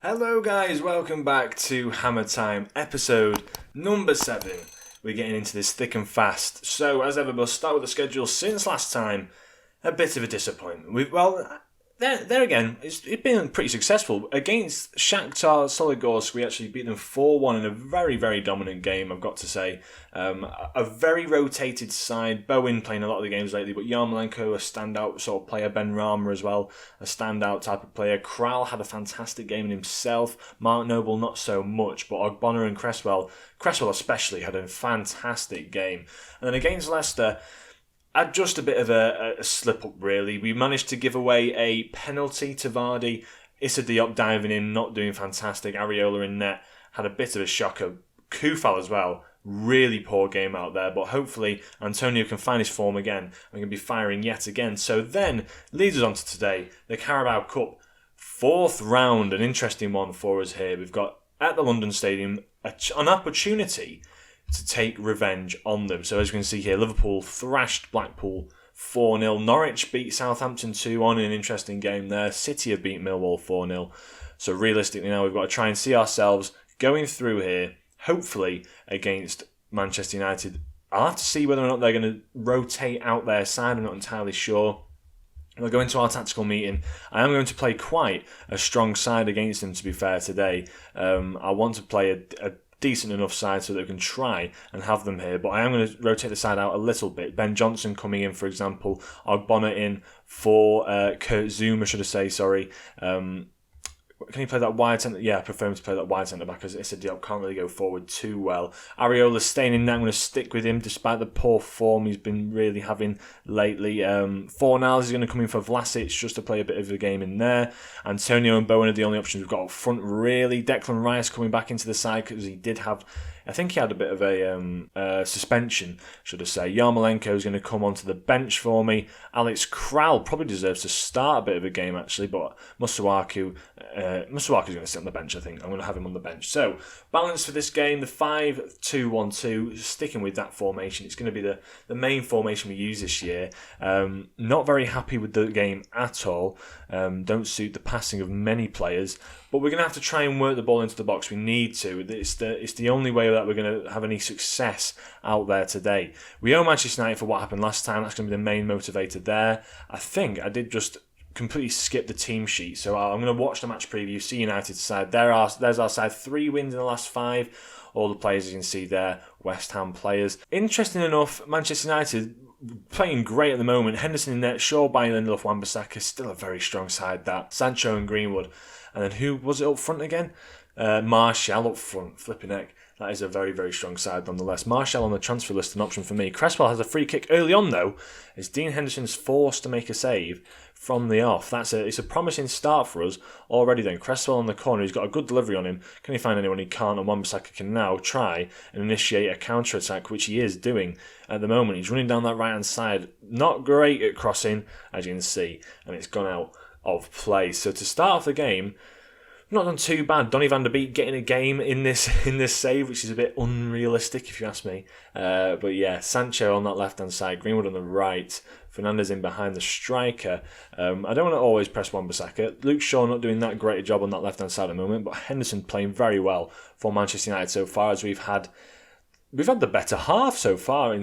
Hello guys, welcome back to Hammer Time, episode number 7. We're getting into this thick and fast. So, as ever, we'll start with the schedule. Since last time, a bit of a disappointment. There again, it's been pretty successful. Against Shakhtar Soligorsk, we actually beat them 4-1 in a very, very dominant game, I've got to say. A very rotated side. Bowen playing a lot of the games lately, but Yarmolenko, a standout sort of player. Ben Rama as well, a standout type of player. Kral had a fantastic game in himself. Mark Noble, not so much, but Ogbonna and Cresswell especially, had a fantastic game. And then against Leicester, had just a bit of a slip-up, really. We managed to give away a penalty to Vardy. Issa Diop diving in, not doing fantastic. Areola in net had a bit of a shocker. Kufal as well. Really poor game out there, but hopefully Antonio can find his form again and can be firing yet again. So then, leads us on to today, the Carabao Cup. 4th round, an interesting one for us here. We've got, at the London Stadium, an opportunity to take revenge on them. So as you can see here, Liverpool thrashed Blackpool 4-0. Norwich beat Southampton 2-1 in an interesting game there. City have beat Millwall 4-0. So realistically now we've got to try and see ourselves going through here, hopefully against Manchester United. I'll have to see whether or not they're going to rotate out their side. I'm not entirely sure. We'll go into our tactical meeting. I am going to play quite a strong side against them, to be fair, today. I want to play a decent enough side so that we can try and have them here, but I am going to rotate the side out a little bit. Ben Johnson coming in, for example. Ogbonna in for Kurt Zouma, should I say, sorry. Can he play that wide centre? Yeah, I prefer him to play that wide centre back, because Issa Diop can't really go forward too well. Areola's staying in there. I'm going to stick with him despite the poor form he's been really having lately. Fornals is going to come in for Vlasic just to play a bit of a game in there. Antonio and Bowen are the only options we've got up front, really. Declan Rice coming back into the side because he did have, I think he had a bit of a suspension, should I say. Yarmolenko is going to come onto the bench for me. Alex Kral probably deserves to start a bit of a game, actually, but Masuaku's going to sit on the bench, I think. I'm going to have him on the bench. So, balance for this game, the 5-2-1-2, sticking with that formation. It's going to be the main formation we use this year. Not very happy with the game at all. Don't suit the passing of many players. But we're going to have to try and work the ball into the box. We need to. It's the only way that we're going to have any success out there today. We owe Manchester United for what happened last time. That's going to be the main motivator there. I think I did just completely skip the team sheet. So I'm going to watch the match preview, see United's side. There's our side. 3 wins in the last 5. All the players you can see there, West Ham players. Interesting enough, Manchester United playing great at the moment. Henderson in net, Shaw, Bayern, Love, Wan-Bissaka, still a very strong side, that. Sancho and Greenwood. And then who was it up front again? Martial up front, flipping heck. That is a very, very strong side nonetheless. Martial on the transfer list, an option for me. Cresswell has a free kick early on though, as Dean Henderson's forced to make a save from the off. It's a promising start for us already then. Cresswell on the corner, he's got a good delivery on him. Can he find anyone? He can't, and Wan-Bissaka can now try and initiate a counter-attack, which he is doing at the moment. He's running down that right-hand side. Not great at crossing, as you can see, and it's gone out of play. So to start off the game, not done too bad. Donny van der Beek getting a game in this save, which is a bit unrealistic if you ask me. But yeah, Sancho on that left-hand side, Greenwood on the right, Fernandes in behind the striker. I don't want to always press Wan-Bissaka. Luke Shaw not doing that great a job on that left-hand side at the moment, but Henderson playing very well for Manchester United so far, as we've had the better half so far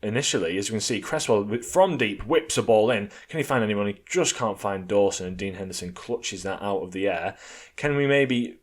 initially. As you can see, Cresswell from deep whips a ball in. Can he find anyone? He just can't find Dawson, and Dean Henderson clutches that out of the air. Can we maybe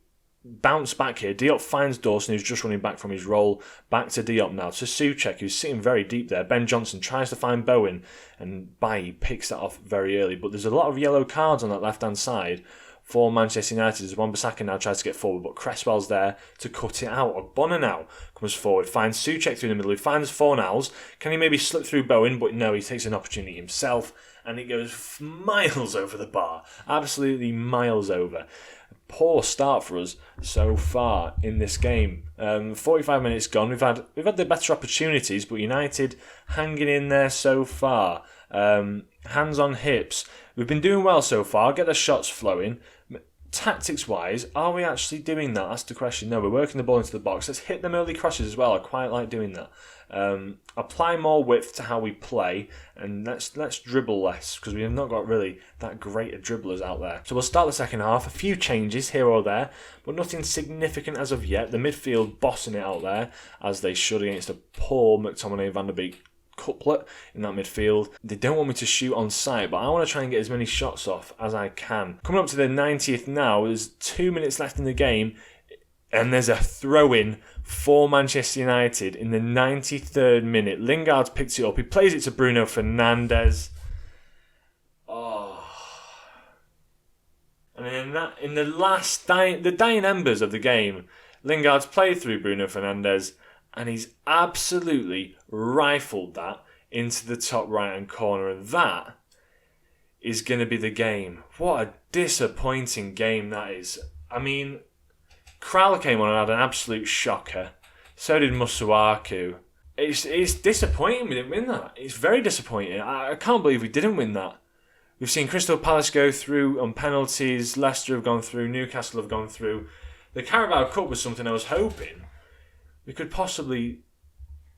bounce back here? Diop finds Dawson, who's just running back from his roll. Back to Diop now, to Souček, who's sitting very deep there. Ben Johnson tries to find Bowen, and Bailly picks that off very early. But there's a lot of yellow cards on that left-hand side for Manchester United, as Wan-Bissaka now tries to get forward, but Cresswell's there to cut it out. Ogbonna now comes forward, finds Souček through the middle, he finds Fornals. Can he maybe slip through Bowen? But no, he takes an opportunity himself, and it goes miles over the bar. Absolutely miles over. Poor start for us so far in this game. 45 minutes gone. We've had the better opportunities, but United hanging in there so far. Hands on hips. We've been doing well so far. Get the shots flowing. Tactics-wise, are we actually doing that? That's the question. No, we're working the ball into the box. Let's hit them early crosses as well. I quite like doing that. Apply more width to how we play, and let's dribble less, because we have not got really that great of dribblers out there. So we'll start the second half. A few changes here or there, but nothing significant as of yet. The midfield bossing it out there, as they should, against a poor McTominay Van der Beek couplet in that midfield. They don't want me to shoot on sight, but I want to try and get as many shots off as I can. Coming up to the 90th now, there's 2 minutes left in the game, and there's a throw-in for Manchester United in the 93rd minute. Lingard's picked it up. He plays it to Bruno Fernandes. Oh. And in the dying embers of the game, Lingard's played through Bruno Fernandes, and he's absolutely rifled that into the top right-hand corner. And that is going to be the game. What a disappointing game that is. I mean, Kral came on and had an absolute shocker. So did Masuaku. It's disappointing we didn't win that. It's very disappointing. I can't believe we didn't win that. We've seen Crystal Palace go through on penalties. Leicester have gone through. Newcastle have gone through. The Carabao Cup was something I was hoping we could possibly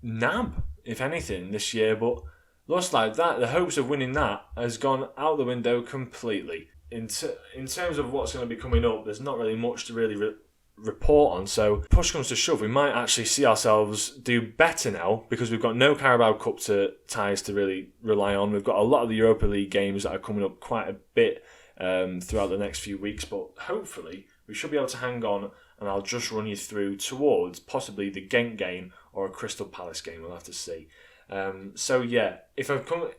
nab, if anything, this year. But looks like that, the hopes of winning that has gone out the window completely. In terms of what's going to be coming up, there's not really much to really report on. So push comes to shove, we might actually see ourselves do better now, because we've got no Carabao Cup ties to really rely on. We've got a lot of the Europa League games that are coming up quite a bit throughout the next few weeks, but hopefully we should be able to hang on, and I'll just run you through towards possibly the Ghent game or a Crystal Palace game. We'll have to see. So yeah,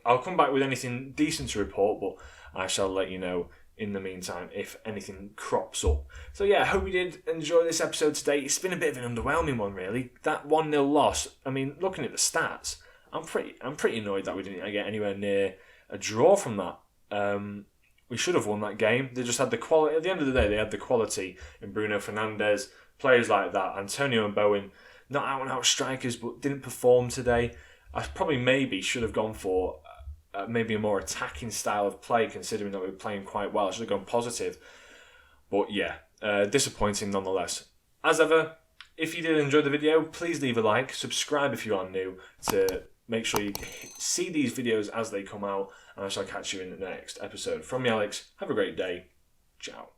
I'll come back with anything decent to report, but I shall let you know in the meantime if anything crops up. So yeah, I hope you did enjoy this episode today. It's been a bit of an underwhelming one, really. That 1-0 loss, I mean, looking at the stats, I'm pretty annoyed that we didn't get anywhere near a draw from that. We should have won that game. They just had the quality. At the end of the day, they had the quality in Bruno Fernandes, players like that. Antonio and Bowen, not out-and-out strikers, but didn't perform today. I probably maybe should have gone for maybe a more attacking style of play, considering that we were playing quite well. I should have gone positive. But yeah, disappointing nonetheless. As ever, if you did enjoy the video, please leave a like, subscribe if you are new, to make sure you see these videos as they come out, and I shall catch you in the next episode. From me, Alex, have a great day. Ciao.